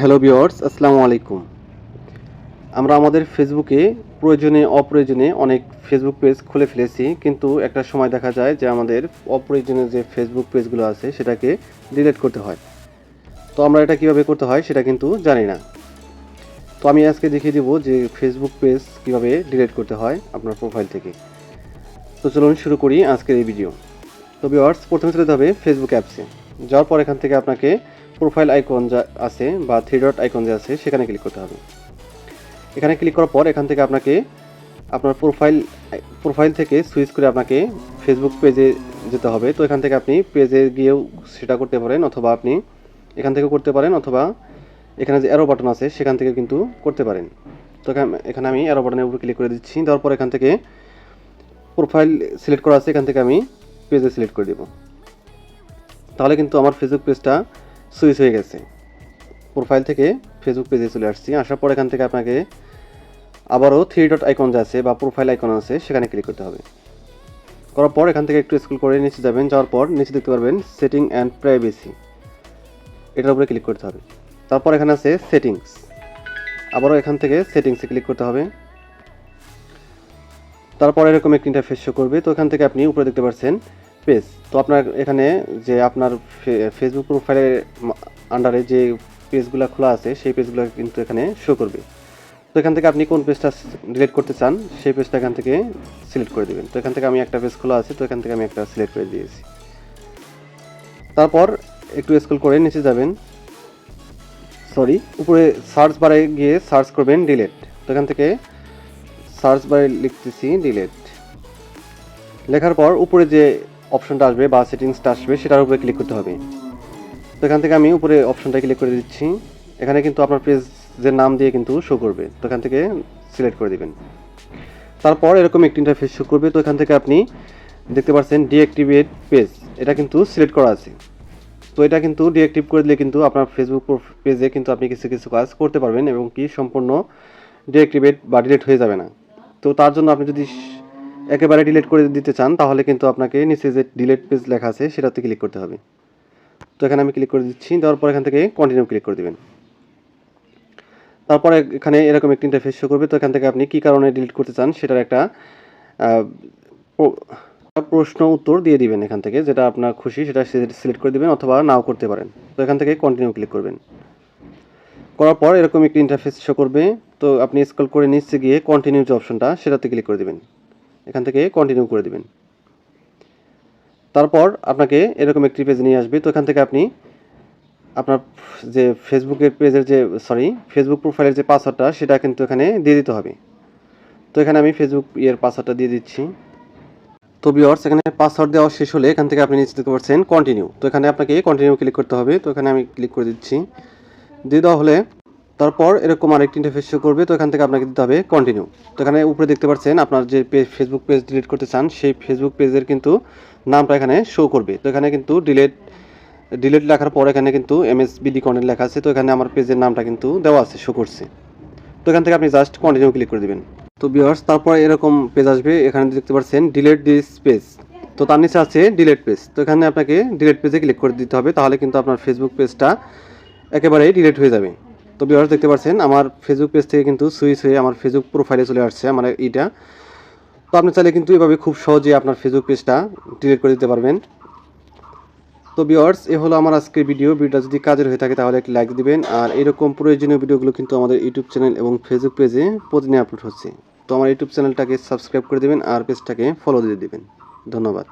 Hello viewers, আসসালামু আলাইকুম। আমরা আমাদের ফেসবুকে প্রয়োজনে অপ্রয়োজনে অনেক ফেসবুক পেজ খুলে ফেলেছি, কিন্তু একটা সময় দেখা যায় যে আমাদের অপ্রয়োজনীয় যে ফেসবুক পেজগুলো আছে সেটাকে ডিলিট করতে হয়। তো আমরা এটা কীভাবে করতে হয় সেটা কিন্তু জানি না। তো আমি আজকে দেখিয়ে দেবো যে ফেসবুক পেজ কীভাবে ডিলিট করতে হয় আপনার প্রোফাইল থেকে। তো চলুন শুরু করি আজকের এই ভিডিও। তো ভিউয়ার্স, প্রথমে চলে যেতে হবে ফেসবুক অ্যাপসে। যাওয়ার পর এখান থেকে আপনাকে প্রোফাইল আইকন যা আছে বা থ্রি ডট আইকন যে আছে সেখানে ক্লিক করতে হবে। এখানে ক্লিক করার পর এখান থেকে আপনাকে আপনার প্রোফাইল থেকে সুইচ করে আপনাকে ফেসবুক পেজে যেতে হবে। তো এখান থেকে আপনি পেজে গিয়েও সেটা করতে পারেন, অথবা আপনি এখান থেকেও করতে পারেন, অথবা এখানে যে অ্যারো বাটন আছে সেখান থেকে কিন্তু করতে পারেন। তো এখানে আমি অ্যারো বাটনের উপর ক্লিক করে দিচ্ছি। দেওয়ার পর এখান থেকে প্রোফাইল সিলেক্ট করা আছে, এখান থেকে আমি পেজে সিলেক্ট করে দেব। তাহলে কিন্তু আমার ফেসবুক পেজটা সুইচ হয়ে গেছে। প্রোফাইল থেকে ফেসবুক পেজে চলে আসছি। আসার পর এখান থেকে আপনাকে আবারও থ্রি ডট আইকন যে আছে বা প্রোফাইল আইকন আছে সেখানে ক্লিক করতে হবে। করার পর এখান থেকে একটু স্ক্রল করে নিচে যাবেন। যাওয়ার পর নিচে দেখতে পারবেন সেটিং অ্যান্ড প্রাইভেসি, এটার উপরে ক্লিক করতে হবে। তারপর এখানে আছে সেটিংস, আবারও এখান থেকে সেটিংসে ক্লিক করতে হবে। তারপর এরকম একটি ইন্টারফেস শো করবে। তো এখান থেকে আপনি উপরে দেখতে পাচ্ছেন পেজ। তো আপনার এখানে যে আপনার ফেসবুক প্রোফাইলের আন্ডারে যে পেজগুলো খোলা আছে সেই পেজগুলো কিন্তু এখানে শো করবে। তো এখান থেকে আপনি কোন পেজটা ডিলিট করতে চান সেই পেজটা এখান থেকে সিলেক্ট করে দেবেন। তো এখান থেকে আমি একটা পেজ খোলা আছে, তো এখান থেকে আমি একটা সিলেক্ট করে দিয়েছি। তারপর একটু স্ক্রল করে নিচে যাবেন, উপরে সার্চ বারে গিয়ে সার্চ করবেন ডিলিট। তো এখান থেকে সার্চ বারে লিখতেছি ডিলিট। লেখার পর উপরে যে অপশনটা আসবে বা সেটিংসটা আসবে সেটার উপরে ক্লিক করতে হবে। তো এখান থেকে আমি উপরে অপশনটা ক্লিক করে দিচ্ছি। এখানে কিন্তু আপনার পেজের নাম দিয়ে কিন্তু শো করবে। তো এখান থেকে সিলেক্ট করে দিবেন। তারপর এরকম একটি ইন্টারফেস শো করবে। তো এখান থেকে আপনি দেখতে পাচ্ছেন ডিঅ্যাক্টিভেট পেজ, এটা কিন্তু সিলেক্ট করা আছে। তো এটা কিন্তু ডিঅ্যাক্টিভ করে দিলে কিন্তু আপনার ফেসবুক পেজে কিন্তু আপনি কিছু কিছু কাজ করতে পারবেন এবং কি সম্পূর্ণ ডিঅ্যাক্টিভেট বা ডিলিট হয়ে যাবে না। তো তার জন্য আপনি যদি একেবারে ডিলিট করে দিতে চান তাহলে কিন্তু আপনাকে নিচে যে ডিলিট পেজ লেখা আছে সেটাতে ক্লিক করতে হবে। তো এখানে আমি ক্লিক করে দিচ্ছি। দেওয়ার পর এখান থেকে কন্টিনিউ ক্লিক করে দেবেন। তারপরে এখানে এরকম একটি ইন্টারফেস শো করবে। তো এখান থেকে আপনি কী কারণে ডিলিট করতে চান সেটার একটা প্রশ্ন উত্তর দিয়ে দিবেন। এখান থেকে যেটা আপনার খুশি সেটা সিলেক্ট করে দিবেন, অথবা নাও করতে পারেন। তো এখান থেকে কন্টিনিউ ক্লিক করবেন। করার পর এরকম একটি ইন্টারফেস শো করবে। তো আপনি স্ক্রল করে নিচে গিয়ে কন্টিনিউ যে অপশনটা সেটাতে ক্লিক করে দিবেন। এখান থেকে কন্টিনিউ করে দিবেন। তারপর আপনাকে এরকম একটি পেজ নিয়ে আসবে। তো এখান থেকে আপনি আপনার যে ফেসবুকের পেজের যে ফেসবুক প্রোফাইলের যে পাসওয়ার্ডটা সেটা কিন্তু এখানে দিয়ে দিতে হবে। তো এখানে আমি ফেসবুক পাসওয়ার্ডটা দিয়ে দিচ্ছি। তো ভিউয়ার্স, এখানে পাসওয়ার্ড দেওয়া শেষ হলে এখান থেকে আপনি নিচে দেখতে পাচ্ছেন কন্টিনিউ। তো এখানে আপনাকে কন্টিনিউ ক্লিক করতে হবে। তো এখানে আমি ক্লিক করে দিচ্ছি। দিয়ে দেওয়া হলে তারপর এরকম আরেকটি ইন্টারফেস শো করবে। তো এখান থেকে আপনাকে দিতে হবে কন্টিনিউ। তো এখানে উপরে দেখতে পাচ্ছেন আপনার যে ফেসবুক পেজ ডিলিট করতে চান সেই ফেসবুক পেজের কিন্তু নামটা এখানে শো করবে। তো এখানে কিন্তু ডিলিট লেখার পর এখানে কিন্তু MSBD কন্টেন্ট লেখা আছে। তো এখানে আমার পেজের নামটা কিন্তু দেওয়া আছে, শো করছে। তো এখান থেকে আপনি জাস্ট কন্টিনিউ ক্লিক করে দেবেন। তো ভিউয়ার্স, তারপর এরকম পেজ আসবে। এখানে দেখতে পাচ্ছেন ডিলিট দিস পেজ। তো তার নিচে আছে ডিলিট পেজ। তো এখানে আপনাকে ডিলিট পেজে ক্লিক করে দিতে হবে, তাহলে কিন্তু আপনার ফেসবুক পেজটা একেবারেই ডিলিট হয়ে যাবে। তো ভিউয়ার্স, দেখতে পাচ্ছেন আমার ফেসবুক পেজ থেকে কিন্তু সুইচ হয়ে আমার ফেসবুক প্রোফাইলে চলে আসছে আমার এইটা। তো আপনি চাইলে কিন্তু এভাবে খুব সহজেই আপনার ফেসবুক পেজটা ডিলিট করে দিতে পারবেন। তো ভিউয়ার্স, এ হলো আমার আজকের ভিডিওটা যদি কাজের হয়ে থাকে তাহলে একটি লাইক দিবেন। আর এরকম প্রয়োজনীয় ভিডিওগুলো কিন্তু আমাদের ইউটিউব চ্যানেল এবং ফেসবুক পেজে প্রতিদিন আপলোড হচ্ছে। তো আমার ইউটিউব চ্যানেলটাকে সাবস্ক্রাইব করে দেবেন আর পেজটাকে ফলো দিয়ে দেবেন। ধন্যবাদ।